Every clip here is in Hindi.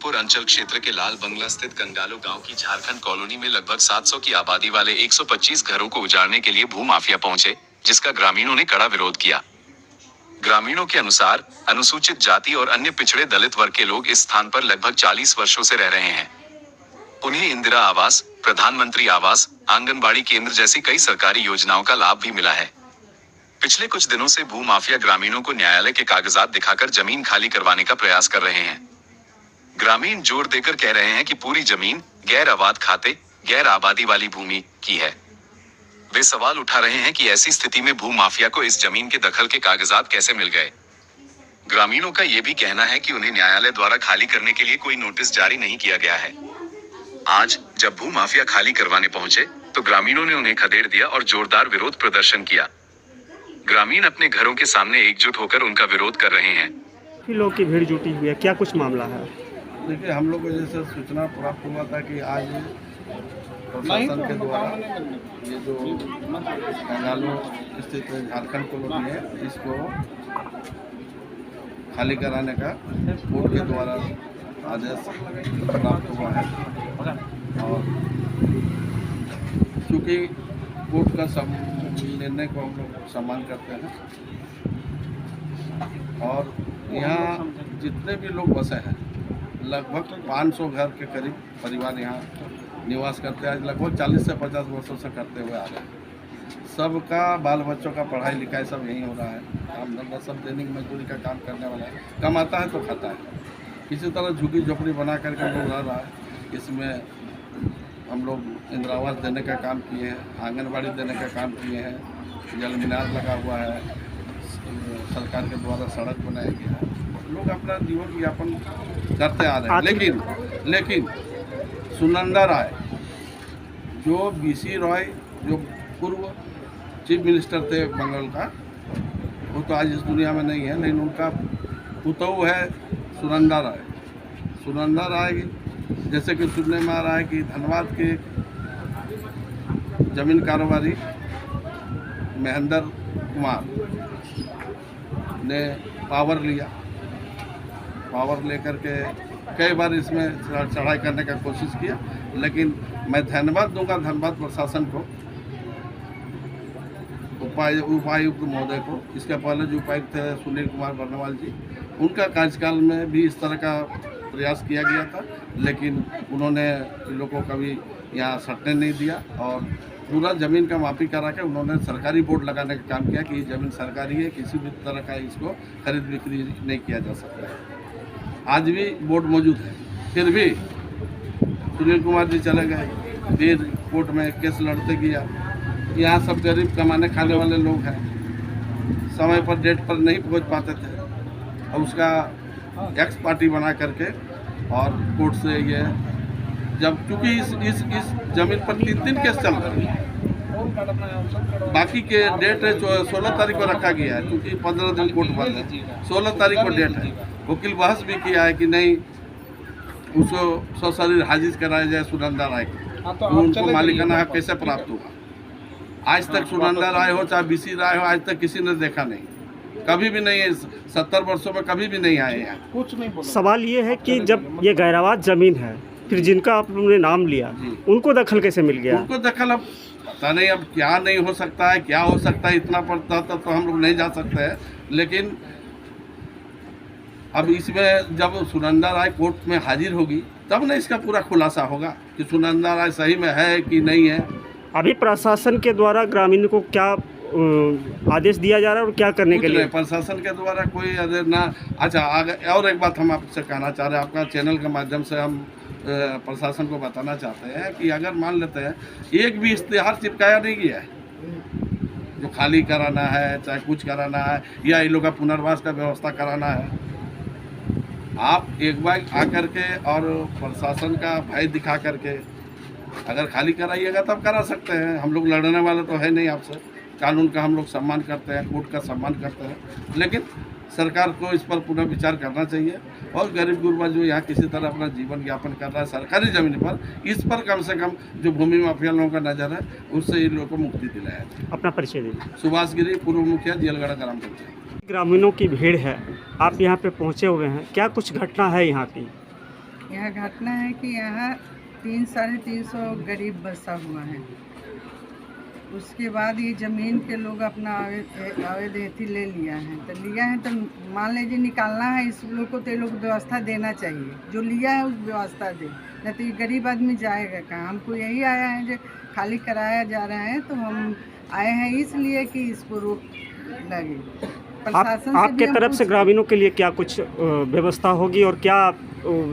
गोरखपुर अंचल क्षेत्र के लाल बंगला स्थित कंगालो गांव की झारखंड कॉलोनी में लगभग 700 की आबादी वाले 125 घरों को उजाड़ने के लिए भूमाफिया पहुंचे, जिसका ग्रामीणों ने कड़ा विरोध किया। ग्रामीणों के अनुसार अनुसूचित जाति और अन्य पिछड़े दलित वर्ग के लोग इस स्थान पर लगभग 40 वर्षों से रह रहे हैं। उन्हें इंदिरा आवास, प्रधानमंत्री आवास, आंगनबाड़ी केंद्र जैसी कई सरकारी योजनाओं का लाभ भी मिला है। पिछले कुछ दिनों से भूमाफिया ग्रामीणों को न्यायालय के कागजात दिखाकर जमीन खाली करवाने का प्रयास कर रहे हैं। ग्रामीण जोर देकर कह रहे हैं कि पूरी जमीन गैर आबाद खाते, गैर आबादी वाली भूमि की है। वे सवाल उठा रहे हैं कि ऐसी स्थिति में भूमाफिया को इस जमीन के दखल के कागजात कैसे मिल गए। ग्रामीणों का यह भी कहना है कि उन्हें न्यायालय द्वारा खाली करने के लिए कोई नोटिस जारी नहीं किया गया है। आज जब भूमाफिया खाली करवाने पहुंचे तो ग्रामीणों ने उन्हें खदेड़ दिया और जोरदार विरोध प्रदर्शन किया। ग्रामीण अपने घरों के सामने एकजुट होकर उनका विरोध कर रहे हैं। लोग की भीड़ जुटी हुई है, क्या कुछ मामला है? देखिए, हम लोग को जैसे सूचना प्राप्त हुआ था कि आज प्रशासन के द्वारा ये जो कंगालो स्थित झारखंड कॉलोनी है, इसको खाली कराने का कोर्ट के द्वारा आदेश प्राप्त हुआ है। और चूँकि कोर्ट का निर्णय को हम लोग सम्मान करते हैं और यहाँ जितने भी लोग बसे हैं, लगभग 500 घर के करीब परिवार यहाँ निवास करते हैं। लगभग 40 से 50 वर्षों से करते हुए आ रहे हैं। सबका बाल बच्चों का पढ़ाई लिखाई सब यहीं हो रहा है। काम धंधा सब दैनिक मजदूरी का काम करने वाला है, कमाता है तो खाता है। किसी तरह झुग्गी झोपड़ी बना करके लोग रह रहा है। इसमें हम लोग इंदिरा आवास देने का काम किए हैं, आंगनबाड़ी देने का काम किए हैं, जल मीनार लगा हुआ है, सरकार के द्वारा सड़क बनाया गया है। लोग अपना जीवन यापन करते आ रहे हैं। लेकिन सुनंदा राय, जो बीसी रॉय, जो पूर्व चीफ मिनिस्टर थे बंगाल का, वो तो आज इस दुनिया में नहीं है, लेकिन उनका पुतौ है सुनंदा राय। सुनंदा राय जैसे कि सुनने में आ रहा है कि धनबाद के जमीन कारोबारी महेंद्र कुमार ने पावर लिया। पावर लेकर के कई बार इसमें चढ़ाई करने का कोशिश किया, लेकिन मैं धन्यवाद दूंगा धनबाद प्रशासन को, उपायुक्त महोदय को। इसके पहले जो उपायुक्त थे सुनील कुमार बर्नवाल जी, उनका कार्यकाल में भी इस तरह का प्रयास किया गया था, लेकिन उन्होंने लोगों को कभी यहाँ सटने नहीं दिया और पूरा ज़मीन का मापी करा के उन्होंने सरकारी बोर्ड लगाने का काम किया कि ये ज़मीन सरकारी है, किसी भी तरह का इसको खरीद बिक्री नहीं किया जा सकता है। आज भी बोर्ड मौजूद है, फिर भी सुनील कुमार जी चले गए, फिर कोर्ट में केस लड़ते गया। यहाँ सब गरीब कमाने खाने वाले लोग हैं, समय पर डेट पर नहीं पहुँच पाते थे और उसका एक्स पार्टी बना करके और कोर्ट से ये जब चूँकि इस जमीन पर 3 केस चल रहे हैं, बाकी के डेट 16 तारीख को रखा गया है, क्योंकि 15 दिन कोर्ट बंद है। 16 तारीख को डेट है। वकील बहस भी किया है कि नहीं उसको सशरीर हाजिर कराया जाए सुनंदा राय को, उनको मालिकाना हक कैसे प्राप्त होगा। आज तक सुनंदा राय हो चाहे बीसी राय हो, आज तक किसी ने देखा नहीं, कभी भी नहीं है। 70 वर्षों में कभी भी नहीं आए हैं, कुछ नहीं। सवाल ये है कि जब ये गैरआबाद जमीन है, फिर जिनका आपने नाम लिया, उनको दखल कैसे मिल गया? उनको दखल अब पता नहीं, अब क्या नहीं हो सकता है, क्या हो सकता है, इतना पड़ता तो हम लोग नहीं जा सकते हैं। लेकिन अब इसमें जब सुनंदा राय कोर्ट में हाजिर होगी तब ना इसका पूरा खुलासा होगा कि सुनंदा राय सही में है कि नहीं है। अभी प्रशासन के द्वारा ग्रामीण को क्या आदेश दिया जा रहा है और क्या करने के लिए? प्रशासन के द्वारा कोई आदेश ना। अच्छा, आगे और एक बात हम आपसे कहना चाह रहे हैं, आपका चैनल के माध्यम से हम प्रशासन को बताना चाहते हैं कि अगर मान लेते हैं एक भी इश्तिहार चिपकाया नहीं गया है जो खाली कराना है, चाहे कुछ कराना है या इन लोग का पुनर्वास का व्यवस्था कराना है, आप एक बार आकर के और प्रशासन का भय दिखा करके अगर खाली कराइएगा तब करा सकते हैं। हम लोग लड़ने वाले तो है नहीं आपसे, कानून का हम लोग सम्मान करते हैं, कोर्ट का सम्मान करते हैं, लेकिन सरकार को इस पर पुनः विचार करना चाहिए और गरीब गुरबा जो यहाँ किसी तरह अपना जीवन यापन कर रहा है सरकारी ज़मीन पर, इस पर कम से कम जो भूमि माफिया लोगों का नज़र है उससे इन लोगों को मुक्ति दिलाया। अपना परिचय दीजिए। सुभाष गिरी, पूर्व मुखिया, जेलगढ़ ग्राम पंचायत। ग्रामीणों की भीड़ है, आप यहाँ पे पहुँचे हुए हैं, क्या कुछ घटना है यहाँ की? यह घटना है कि यहाँ 300-350 गरीब बसा हुआ है। उसके बाद ये ज़मीन के लोग अपना अवैध एथी ले लिया है, तो लिया है तो मान लीजिए निकालना है इस लोग को, तो ये लोग व्यवस्था देना चाहिए, जो लिया है उस व्यवस्था दे, नहीं तो ये गरीब आदमी जाएगा कहाँ। हमको यही आया है जो खाली कराया जा रहा है, तो हम आए हैं इसलिए कि इसको रोक लगे। प्रशासन से आपके भी तरफ से ग्रामीणों के लिए क्या कुछ व्यवस्था होगी और क्या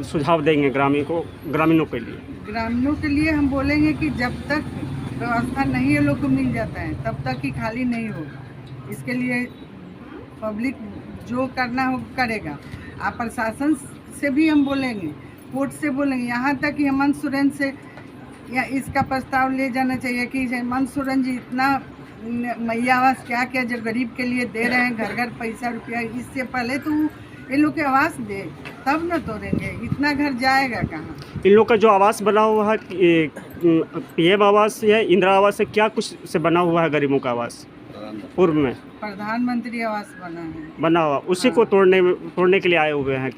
सुझाव देंगे ग्रामीणों के लिए? ग्रामीणों के लिए हम बोलेंगे कि जब तक व्यवस्था नहीं है लोग को मिल जाता है तब तक ही खाली नहीं होगा। इसके लिए पब्लिक जो करना हो करेगा। आप प्रशासन से भी हम बोलेंगे, कोर्ट से बोलेंगे, यहाँ तक कि हेमंत सोरेन से या इसका प्रस्ताव ले जाना चाहिए कि हेमंत सोरेन जी इतना मैया आवास क्या क्या जो गरीब के लिए दे रहे हैं, घर घर पैसा रुपया, इससे पहले तो ये लोग के आवास दे तब न तोड़ेंगे। इतना घर जाएगा कहाँ? इन लोग का जो आवास बना हुआ है पीएम आवास या इंदिरा आवास से क्या कुछ से बना हुआ है गरीबों का आवास? पूर्व में प्रधानमंत्री आवास बना हुआ, उसी को तोड़ने के लिए आए हुए हैं।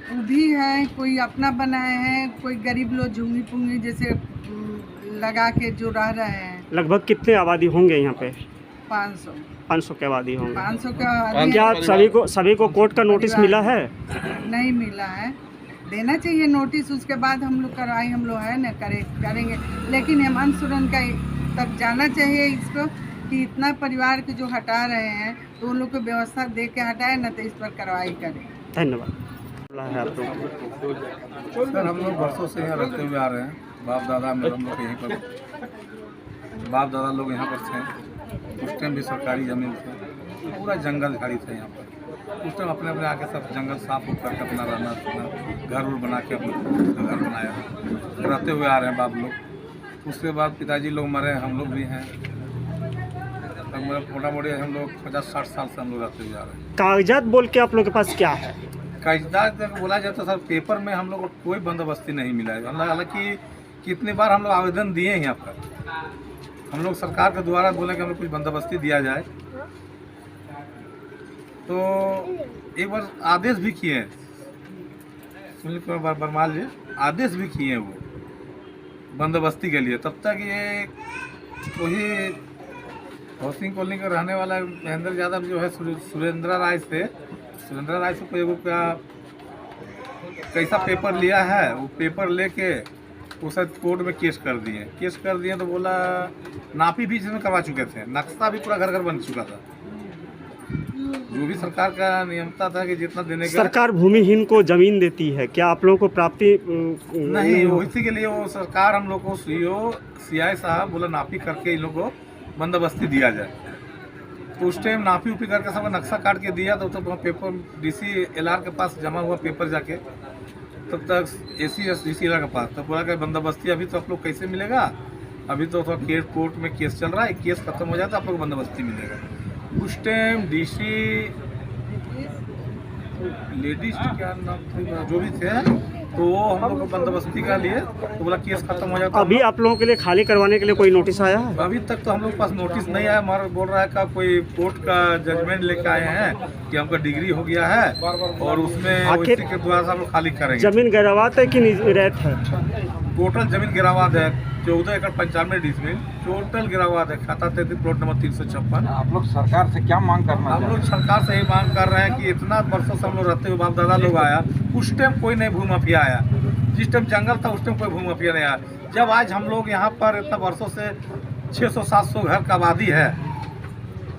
वो भी है, कोई अपना बनाए हैं, कोई गरीब लोग झुंगी पुंगी जैसे लगा के जो रह रहे हैं। लगभग कितने आबादी होंगे यहाँ पे? 500 के आबादी होंगे। 500 का आबादी। क्या सभी को कोर्ट का नोटिस मिला है? नहीं मिला है, देना चाहिए नोटिस। उसके बाद हम लोग कार्रवाई हम लोग है न करेंगे, लेकिन हेमंत सोरेन का तक जाना चाहिए इसको कि इतना परिवार के जो हटा रहे हैं तो उन लोग को व्यवस्था दे के हटाए न, तो इस पर कार्रवाई करें। धन्यवाद। सर हम लोग वर्षों से यहाँ रहते हुए आ रहे हैं, बाप दादा में हम लोग यहीं पर, बाप दादा लोग यहाँ पर थे। उस टाइम भी सरकारी ज़मीन थी, पूरा जंगल झाड़ी था यहाँ पर। उस टाइम अपने अपने आके सब जंगल साफ उठ करके अपना रहना, अपना घर उर बना के अपना घर बनाया, रहते हुए आ रहे हैं बाप लोग। उसके बाद पिताजी लोग मरे, हम लोग भी हैं, मोटा मोटी हम लोग 50-60 साल से हम लोग रहते हुए आ रहे हैं। कागजात बोल के आप लोग के पास क्या है? कागजात बोला जाए तो सर पेपर में हम लोग को कोई बंदोबस्ती नहीं मिला है। हालांकि कितनी बार हम लोग आवेदन दिए हैं यहाँ पर, हम लोग सरकार के द्वारा बोले कि हमें कुछ बंदोबस्ती दिया जाए, तो एक बार आदेश भी किए हैं सुनील कुमार बरमाल जी, आदेश भी किए हैं वो बंदोबस्ती के लिए। तब तक ये वही हाउसिंग कॉलोनी का रहने वाला महेंद्र यादव जो है सुरेंद्र राय से कोई एगो का कैसा पेपर लिया है, वो पेपर लेके उसे कोर्ट में केस कर दिए तो बोला नापी भी इसमें करवा चुके थे, नक्शा भी पूरा घर घर बन चुका था। जो भी सरकार का नियमता था कि जितना देने का, सरकार भूमिहीन को जमीन देती है, क्या आप लोगों को प्राप्ति नहीं हो? इसी के लिए वो सरकार हम लोग को CI साहब बोला नापी करके इन लोग को बंदोबस्ती दिया जाए। तो उस टाइम नापी उपी करके सब नक्शा काट के दिया, तो पेपर DC LR के पास जमा हुआ पेपर जाके, तब तक AC LR के पास, तब बोला कि बंदोबस्ती अभी तो आप लोग कैसे मिलेगा, अभी तो कोर्ट में केस चल रहा है, केस खत्म हो जाए तो आप लोग बंदोबस्ती मिलेगा। उस टाइम DC लेडीज क्या नाम थे जो भी थे, तो वो हम लोग को बंदोबस्ती का लिए, तो बोला केस खत्म हो जाता। अभी आप लोगों के लिए खाली करवाने के लिए कोई नोटिस आया है? अभी तक तो हम लोग के पास नोटिस नहीं आया। हमारा बोल रहा है का कोई कोर्ट का जजमेंट लेके आए हैं कि हमका डिग्री हो गया है और उसमें उसी के द्वारा हम लोग खाली करेंगे। जमीन गिरावट है कि रैत है? टोटल जमीन गिरावट है 14 एकड़ 95 डिसमिल टोटल गिरावट है। खाता 33 प्लॉट नंबर 356। आप लोग सरकार से क्या मांग करना? हम लोग सरकार से ही मांग कर रहे हैं कि इतना वर्षों से हम लोग रहते हुए बाप दादा लोग आया, उस टाइम कोई नहीं भू माफिया आया, जिस टाइम जंगल था उस टाइम कोई भू माफिया नहीं आया। जब आज हम लोग यहाँ पर इतना वर्षों से 600-700 घर का आबादी है,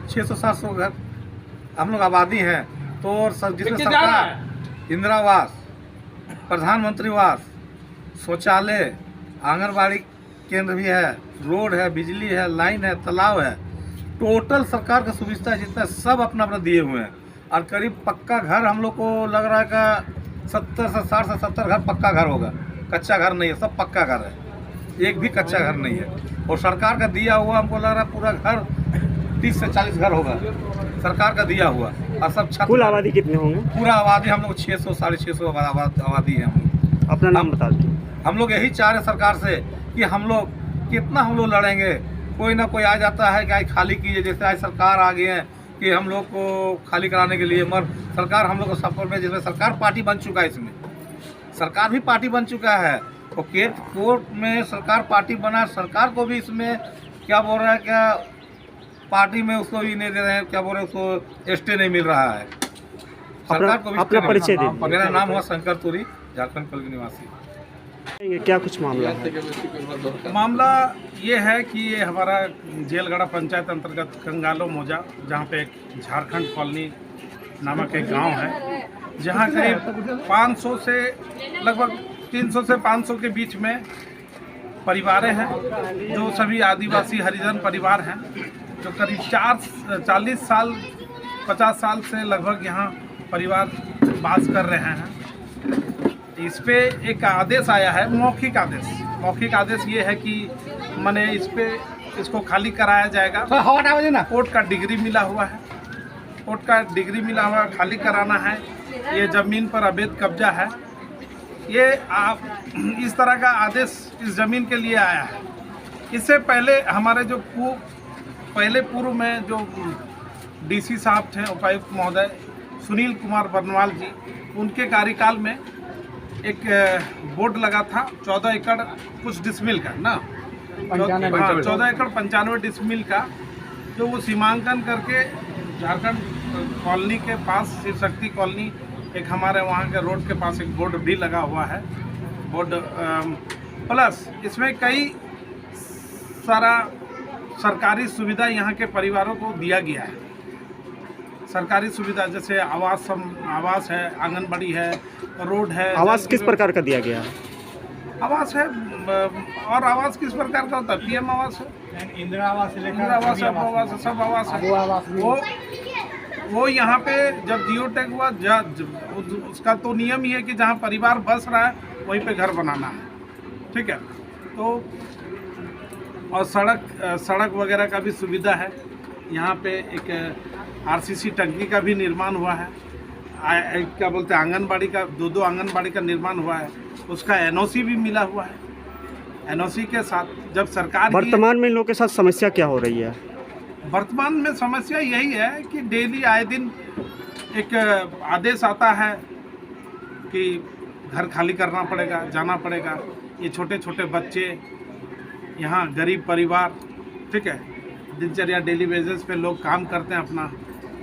600-700 घर हम लोग आबादी हैं, तो जिसमें सरकार इंदिरा आवास, प्रधानमंत्री आवास, शौचालय, आंगनबाड़ी केंद्र भी है, रोड है, बिजली है, लाइन है, तालाब है, टोटल सरकार का सुविधा है जितना सब अपना अपना दिए हुए हैं। और करीब पक्का घर हम लोग को लग रहा है कि 70 से 60 से 70 घर पक्का घर होगा, कच्चा घर नहीं है, सब पक्का घर है, एक भी कच्चा घर नहीं है। और सरकार का दिया हुआ हमको लग रहा है पूरा घर 30 से 40 घर होगा सरकार का दिया हुआ, और सब छत। कुल आबादी कितने होंगे? पूरा आबादी हम लोग 600-650 आबादी है हम लोग। अपना नाम बता दीजिए। हम लोग यही चाह रहे सरकार से कि हम लोग कितना हम लोग लड़ेंगे, कोई ना कोई आ जाता है कि आज खाली कीजिए, जैसे आज सरकार आ गए हैं कि हम लोग को खाली कराने के लिए, मगर सरकार हम लोग को सपोर्ट में, जिसमें सरकार पार्टी बन चुका है, इसमें सरकार भी पार्टी बन चुका है। तो कोर्ट में सरकार पार्टी बना, सरकार को भी इसमें क्या बोल रहा है, क्या पार्टी में उसको भी नहीं दे रहे हैं, क्या बोल रहे हैं, उसको स्टे नहीं मिल रहा है। सरकार को भी अपना परिचय दे। मेरा नाम हुआ शंकर तुरी, झारखंड कल निवासी। ये क्या कुछ मामला है? मामला ये है कि ये हमारा जेलगढ़ा पंचायत अंतर्गत कंगालो मौजा, जहाँ पे एक झारखंड कॉलोनी नामक एक गांव है, जहाँ करीब 500 से लगभग 300 से 500 के बीच में परिवारें हैं, जो सभी आदिवासी हरिजन परिवार हैं, जो करीब 40 साल 50 साल से लगभग यहाँ परिवार वास कर रहे हैं। इस पे एक आदेश आया है, मौखिक आदेश। मौखिक आदेश ये है कि माने इसको खाली कराया जाएगा। कोर्ट का डिग्री मिला हुआ है, कोर्ट का डिग्री मिला हुआ है, खाली कराना है। ये ज़मीन पर अवैध कब्जा है। ये इस तरह का आदेश इस ज़मीन के लिए आया है। इससे पहले हमारे जो पूर्व में जो डीसी साहब थे, उपायुक्त महोदय सुनील कुमार बर्नवाल जी, उनके कार्यकाल में एक बोर्ड लगा था 14 एकड़ कुछ डिसमिल का ना, 14 एकड़ 95 डिसमिल का, जो वो सीमांकन करके झारखंड कॉलोनी के पास शिव शक्ति कॉलोनी, एक हमारे वहाँ के रोड के पास एक बोर्ड भी लगा हुआ है। बोर्ड प्लस इसमें कई सारा सरकारी सुविधा यहाँ के परिवारों को दिया गया है। सरकारी सुविधा जैसे आवास है, आंगनबाड़ी है, रोड है। आवास किस प्रकार का दिया गया है? आवास है, और आवास किस प्रकार का होता है? पीएम आवास है, इंदिरा आवास है, सब आवास है। वो यहाँ पे जब जियो टैग हुआ, उसका तो नियम ही है कि जहाँ परिवार बस रहा है वहीं पे घर बनाना है, ठीक है। तो और सड़क वगैरह का भी सुविधा है। यहाँ पे एक आरसीसी टंकी का भी निर्माण हुआ है। क्या बोलते हैं, आंगनबाड़ी का 2 आंगनबाड़ी का निर्माण हुआ है। उसका एनओसी भी मिला हुआ है। एनओसी के साथ जब सरकार वर्तमान में इन लोगों के साथ समस्या क्या हो रही है? वर्तमान में समस्या यही है कि डेली आए दिन एक आदेश आता है कि घर खाली करना पड़ेगा, जाना पड़ेगा। ये छोटे छोटे बच्चे, यहाँ गरीब परिवार, ठीक है, दिनचर्या डेली बेसिस पे लोग काम करते हैं अपना।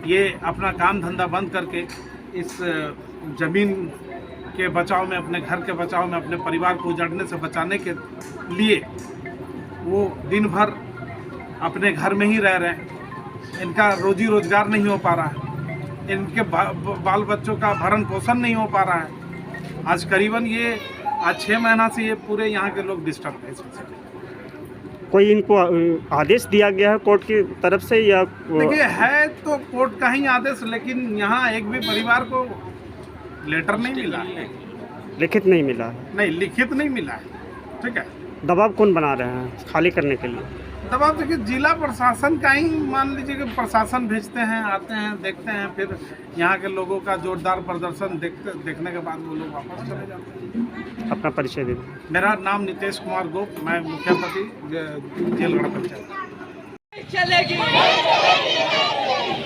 ये अपना काम धंधा बंद करके इस ज़मीन के बचाव में, अपने घर के बचाव में, अपने परिवार को उजड़ने से बचाने के लिए वो दिन भर अपने घर में ही रह रहे हैं। इनका रोजी रोजगार नहीं हो पा रहा है, इनके बाल बच्चों का भरण पोषण नहीं हो पा रहा है। आज करीबन ये 6 महीना से ये पूरे यहाँ के लोग डिस्टर्ब हैं। कोई इनको आदेश दिया गया है कोर्ट की तरफ से या? देखिए, है तो कोर्ट का ही आदेश, लेकिन यहाँ एक भी परिवार को लेटर नहीं मिला है, लिखित नहीं मिला है। नहीं, लिखित नहीं मिला है, ठीक है। दबाव कौन बना रहे हैं खाली करने के लिए? दबाव देखिए जिला प्रशासन का ही, मान लीजिए कि प्रशासन भेजते हैं, आते हैं, देखते हैं, फिर यहाँ के लोगों का जोरदार प्रदर्शन देखने के बाद वो लोग वापस चले जाते हैं। अपना परिचय दे। मेरा नाम नितेश कुमार गोप, मैं मुख्यापति जेलगढ़ पंचायत। चलेगी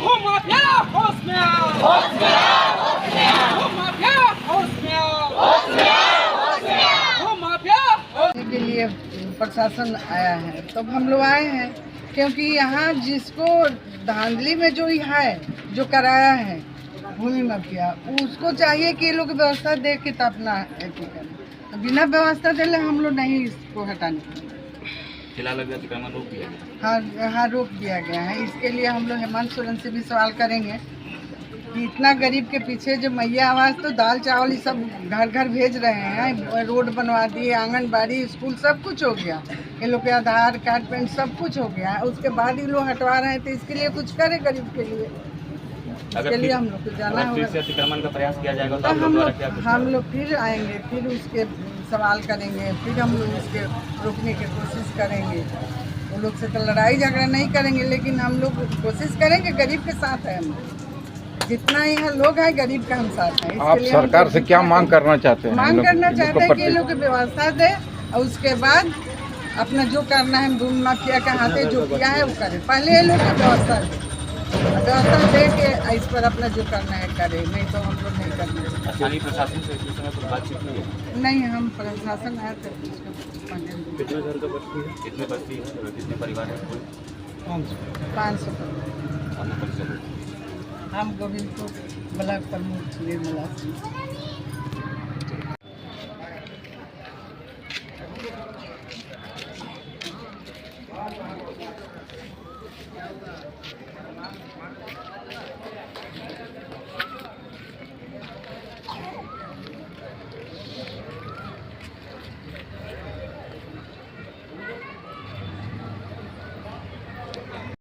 वो माफिया होश में आओ, होश में आओ, होश में आओ, वो माफिया होश में आओ, होश में आओ, होश में आओ, वो माफिया के लिए प्रशासन आया है, तब हम लोग आए हैं, क्योंकि यहाँ जिसको धांधली में जो है, जो कराया है भूमि माफिया, उसको चाहिए कि ये लोग व्यवस्था दे के तब अपना करें। तो बिना व्यवस्था देले हम लोग नहीं इसको हटाने। फिलहाल अतिक्रमण रोक दिया गया। हाँ, रोक दिया गया है। इसके लिए हम लोग हेमंत सोरेन से भी सवाल करेंगे कि इतना गरीब के पीछे जो मैया आवास, तो दाल चावल ये सब घर घर भेज रहे हैं, रोड बनवा दिए, आंगनबाड़ी, स्कूल, सब कुछ हो गया। ये लोग के आधार कार्ड, पेन सब कुछ हो गया है। उसके बाद ये लोग हटवा रहे हैं, तो इसके लिए कुछ करें गरीब के लिए। इसके लिए हम लोग को जाना होगा। अतिक्रमण का प्रयास किया जाएगा तो हम लोग फिर आएंगे, फिर उसके सवाल करेंगे, फिर हम लोग उसके रोकने की कोशिश करेंगे। वो लोग से तो लड़ाई झगड़ा नहीं करेंगे, लेकिन हम लोग कोशिश करेंगे। गरीब के साथ है हम, जितना यहाँ लोग हैं गरीब का हम साथ हैं। आप सरकार से क्या मांग करना चाहते हैं? मांग करना चाहते हैं कि ये लोग व्यवस्था दे, और उसके बाद अपना जो करना है भूमि माफिया के हाथे जो किया है वो करे। पहले ये लोग व्यवस्था दे, व्यवस्था दे के इस पर अपना जो करना है करे, नहीं तो हम लोग नहीं करना। स्थानीय प्रशासन से इस समय कुछ बातचीत हुई है? नहीं, हम प्रशासन आए थे उसके पहले। कितने घर का बस्ती है, कितने बस्ती है, कितने परिवार है? 500। हम हम गोविंदपुर ब्लॉक प्रमुख निर्मला सिंह।